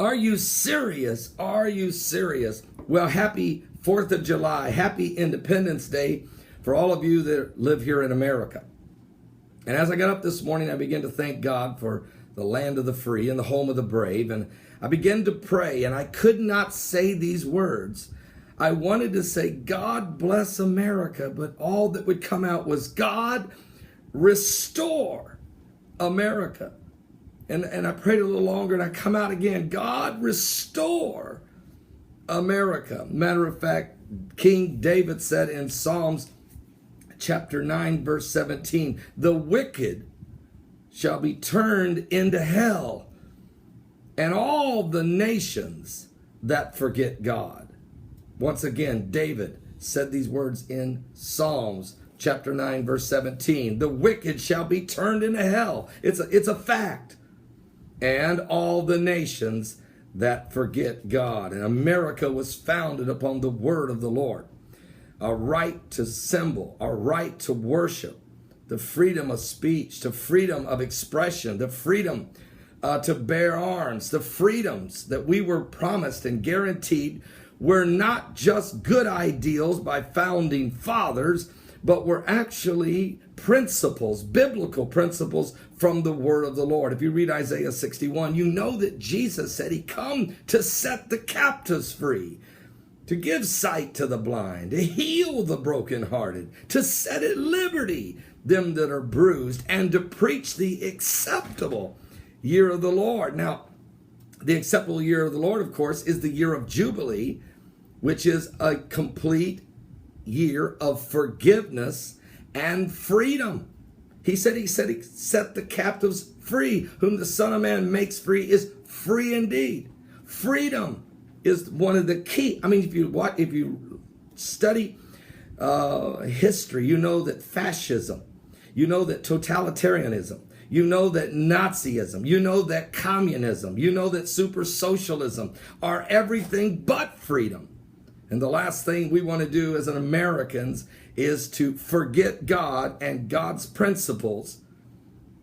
Are you serious? Are you serious? Well, happy 4th of July. Happy Independence Day for all of you that live here in America. And as I got up this morning, I began to thank God for the land of the free and the home of the brave. And I began to pray, and I could not say these words. I wanted to say, God bless America, but all that would come out was, God, restore America. And I prayed a little longer, and I come out again, God, restore America. Matter of fact, King David said in Psalms chapter 9, verse 17, the wicked shall be turned into hell, and all the nations that forget God. Once again, David said these words in Psalms chapter 9, verse 17. The wicked shall be turned into hell. It's a fact. And all the nations that forget God. And America was founded upon the word of the Lord. A right to assemble, a right to worship, the freedom of speech, the freedom of expression, the freedom to bear arms, the freedoms that we were promised and guaranteed were not just good ideals by founding fathers, but were actually principles, biblical principles from the word of the Lord. If you read Isaiah 61, you know that Jesus said he come to set the captives free, to give sight to the blind, to heal the brokenhearted, to set at liberty them that are bruised, and to preach the acceptable year of the Lord. Now, the acceptable year of the Lord, of course, is the year of Jubilee, which is a complete year of forgiveness and freedom. He said he set the captives free. Whom the Son of Man makes free is free indeed. Freedom is one of the key. I mean, if you study history, you know that fascism, you know that totalitarianism, you know that Nazism, you know that communism, you know that super socialism are everything but freedom. And the last thing we want to do as an Americans is to forget God and God's principles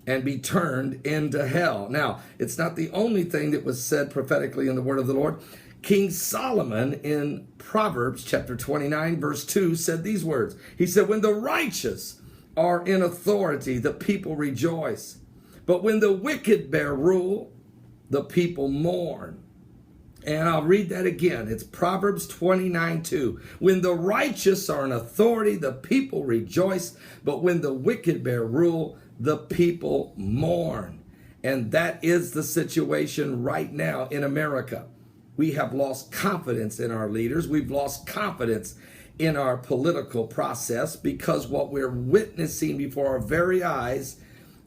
and be turned into hell. Now, it's not the only thing that was said prophetically in the word of the Lord. King Solomon in Proverbs chapter 29, verse 2 said these words. He said, when the righteous are in authority, the people rejoice. But when the wicked bear rule, the people mourn. And I'll read that again. It's Proverbs 29:2. When the righteous are in authority, the people rejoice. But when the wicked bear rule, the people mourn. And that is the situation right now in America. We have lost confidence in our leaders. We've lost confidence in our political process because what we're witnessing before our very eyes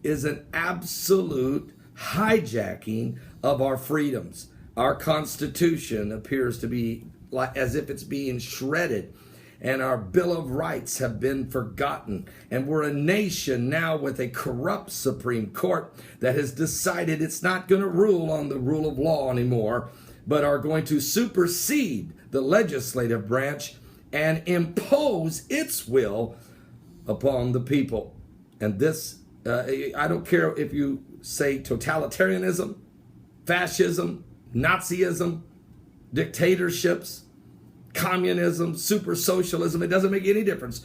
is an absolute hijacking of our freedoms. Our Constitution appears to be like as if it's being shredded, and our Bill of Rights have been forgotten. And we're a nation now with a corrupt Supreme Court that has decided it's not going to rule on the rule of law anymore, but are going to supersede the legislative branch and impose its will upon the people. And this, I don't care if you say totalitarianism, fascism, Nazism, dictatorships, communism, super socialism, it doesn't make any difference.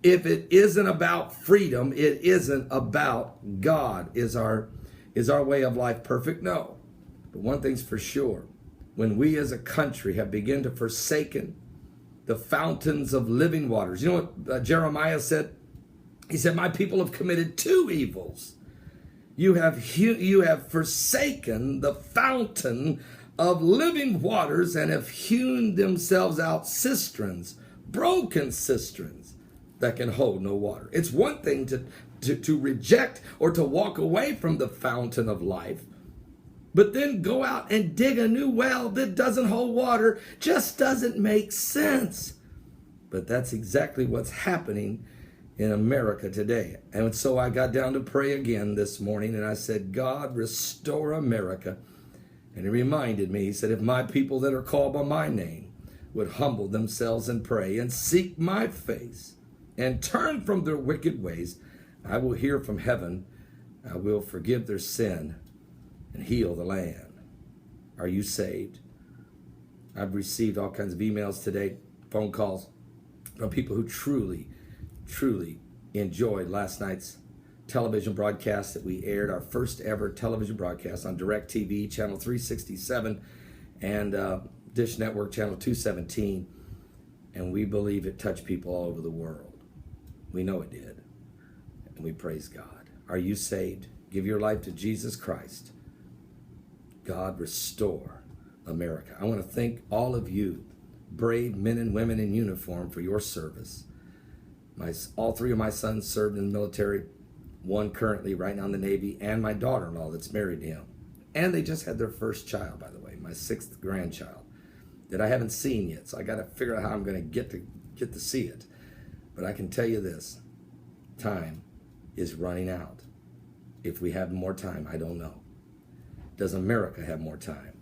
If it isn't about freedom, it isn't about God. Is our way of life perfect? No. But one thing's for sure. When we as a country have begun to forsaken the fountains of living waters. You know what Jeremiah said? He said, my people have committed two evils. You have forsaken the fountain of living waters and have hewn themselves out cisterns, broken cisterns that can hold no water. It's one thing to reject or to walk away from the fountain of life, but then go out and dig a new well that doesn't hold water. Just doesn't make sense. But that's exactly what's happening in America today. And so I got down to pray again this morning, and I said, God, restore America. And he reminded me, he said, if my people that are called by my name would humble themselves and pray and seek my face and turn from their wicked ways, I will hear from heaven, I will forgive their sin and heal the land. Are you saved? I've received all kinds of emails today, phone calls from people who truly, truly enjoyed last night's television broadcast that we aired, our first ever television broadcast on DirecTV, channel 367, and Dish Network, channel 217. And we believe it touched people all over the world. We know it did. And we praise God. Are you saved? Give your life to Jesus Christ. God, restore America. I want to thank all of you, brave men and women in uniform, for your service. All three of my sons served in the military, one currently right now in the Navy, and my daughter-in-law that's married to him. And they just had their first child, by the way, my 6th grandchild, that I haven't seen yet. So I got to figure out how I'm going to get to see it. But I can tell you this, time is running out. If we have more time, I don't know. Does America have more time?